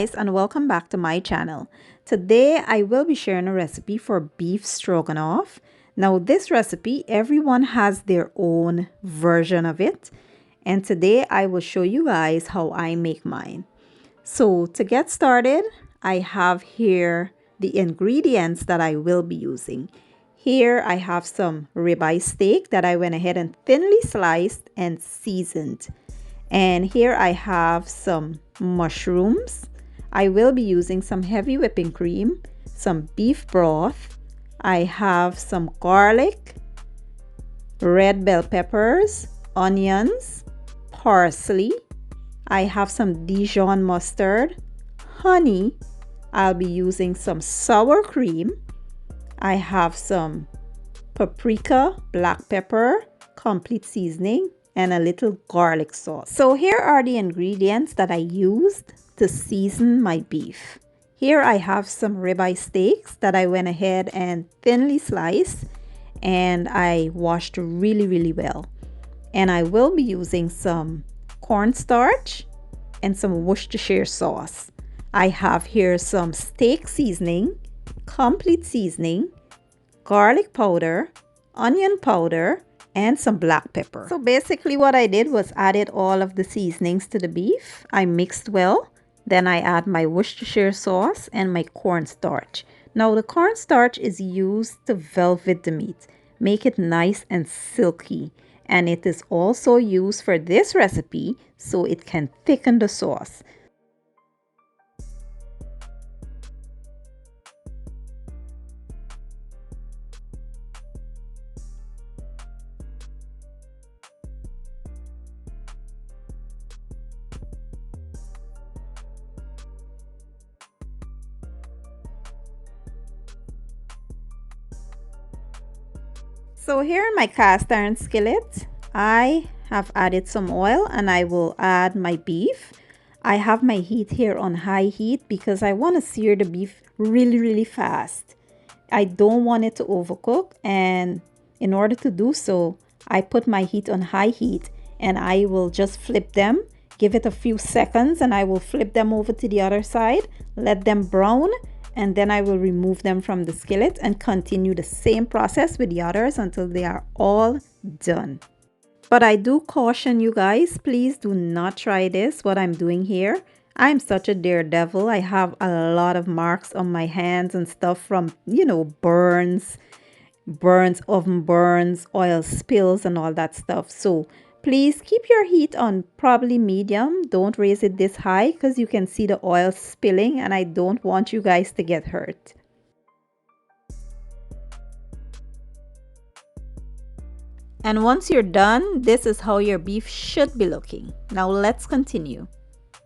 guys, and welcome back to my channel. Today I will be sharing a recipe for beef stroganoff. Now this recipe, everyone has their own version of it, and today I will show you guys how I make mine. So to get started, I have here the ingredients that I will be using. Here I have some ribeye steak that I went ahead and thinly sliced and seasoned. And here I have some mushrooms. I will be using some heavy whipping cream, some beef broth. I have some garlic, red bell peppers, onions, parsley. I have some Dijon mustard, honey. I'll be using some sour cream. I have some paprika, black pepper, complete seasoning, and a little garlic sauce. So here are the ingredients that I used to season my beef. Here I have some ribeye steaks that I went ahead and thinly sliced and I washed really well. And I will be using some cornstarch and some Worcestershire sauce. I have here some steak seasoning, complete seasoning, garlic powder, onion powder, and some black pepper. So basically what I did was added all of the seasonings to the beef. I mixed well. Then I add my Worcestershire sauce and my cornstarch. Now the cornstarch is used to velvet the meat, make it nice and silky. And it is also used for this recipe so it can thicken the sauce. So here in my cast iron skillet, I have added some oil and I will add my beef. I have my heat here on high heat because I want to sear the beef really fast. I don't want it to overcook, and in order to do so, I put my heat on high heat and I will just flip them, give it a few seconds, and I will flip them over to the other side, let them brown, and then I will remove them from the skillet and continue the same process with the others until they are all done. But I do caution you guys, please do not try this, what I'm doing here. I'm such a daredevil. I have a lot of marks on my hands and stuff from, burns, oven burns, oil spills and all that stuff. So please keep your heat on probably medium. Don't raise it this high because you can see the oil spilling and I don't want you guys to get hurt. And once you're done, this is how your beef should be looking. Now let's continue.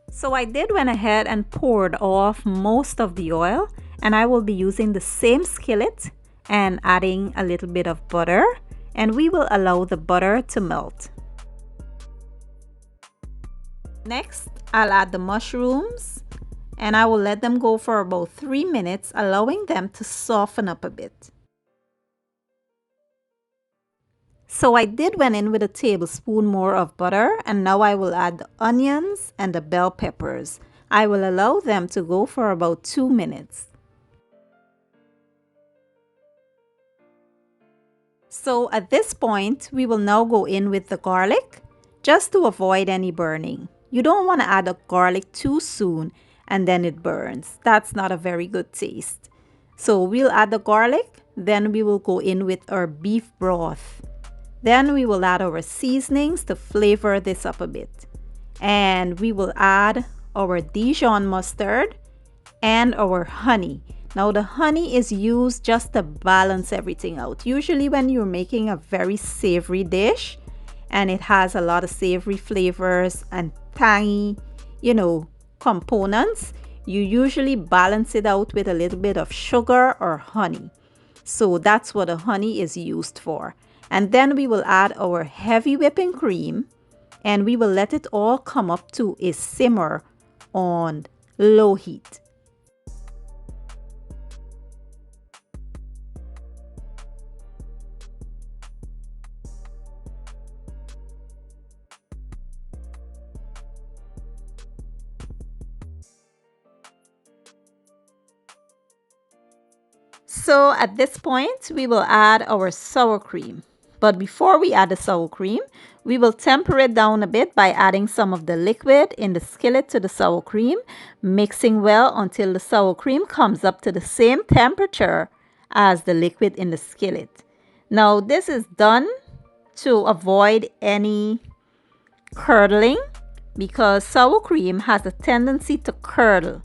So I went ahead and poured off most of the oil, and I will be using the same skillet and adding a little bit of butter, and we will allow the butter to melt. Next, I'll add the mushrooms and I will let them go for about 3 minutes, allowing them to soften up a bit. So I went in with a tablespoon more of butter, and now I will add the onions and the bell peppers. I will allow them to go for about 2 minutes. So at this point, we will now go in with the garlic, just to avoid any burning. You don't want to add the garlic too soon and then it burns. That's not a very good taste. So we'll add the garlic, then we will go in with our beef broth. Then we will add our seasonings to flavor this up a bit. And we will add our Dijon mustard and our honey. Now the honey is used just to balance everything out. Usually when you're making a very savory dish and it has a lot of savory flavors and tangy, components, you usually balance it out with a little bit of sugar or honey. So that's what the honey is used for. And then we will add our heavy whipping cream and we will let it all come up to a simmer on low heat. So at this point, we will add our sour cream. But before we add the sour cream, we will temper it down a bit by adding some of the liquid in the skillet to the sour cream, mixing well until the sour cream comes up to the same temperature as the liquid in the skillet. Now this is done to avoid any curdling, because sour cream has a tendency to curdle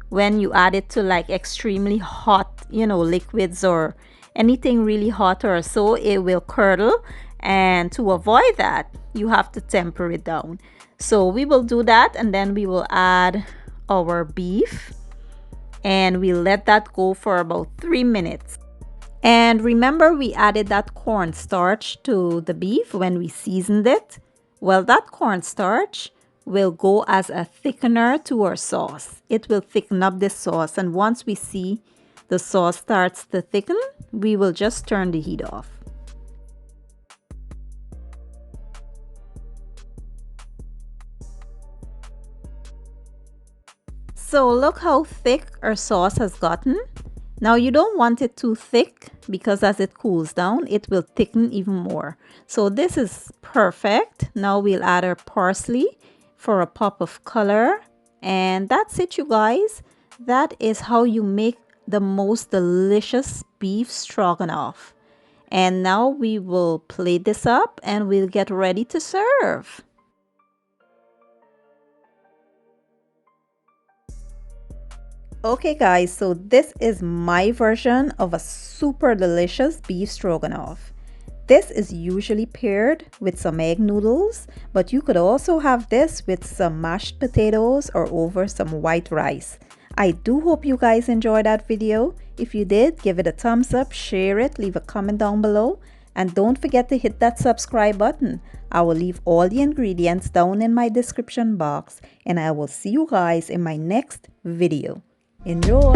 when you add it to like extremely hot, liquids or anything really hot or so. It will curdle, and to avoid that, you have to temper it down. So we will do that, and then we will add our beef, and we let that go for about 3 minutes. And remember, we added that cornstarch to the beef when we seasoned it. Well, that cornstarch will go as a thickener to our sauce. It will thicken up the sauce, and once we see the sauce starts to thicken, we will just turn the heat off. So look how thick our sauce has gotten. Now you don't want it too thick, because as it cools down, it will thicken even more. So this is perfect. Now we'll add our parsley for a pop of color, and that's it, you guys. That is how you make the most delicious beef stroganoff. And now we will plate this up and we'll get ready to serve. Okay guys, so this is my version of a super delicious beef stroganoff. This is usually paired with some egg noodles, but you could also have this with some mashed potatoes or over some white rice. I do hope you guys enjoyed that video. If you did, give it a thumbs up, share it, leave a comment down below, and don't forget to hit that subscribe button. I will leave all the ingredients down in my description box, and I will see you guys in my next video. Enjoy!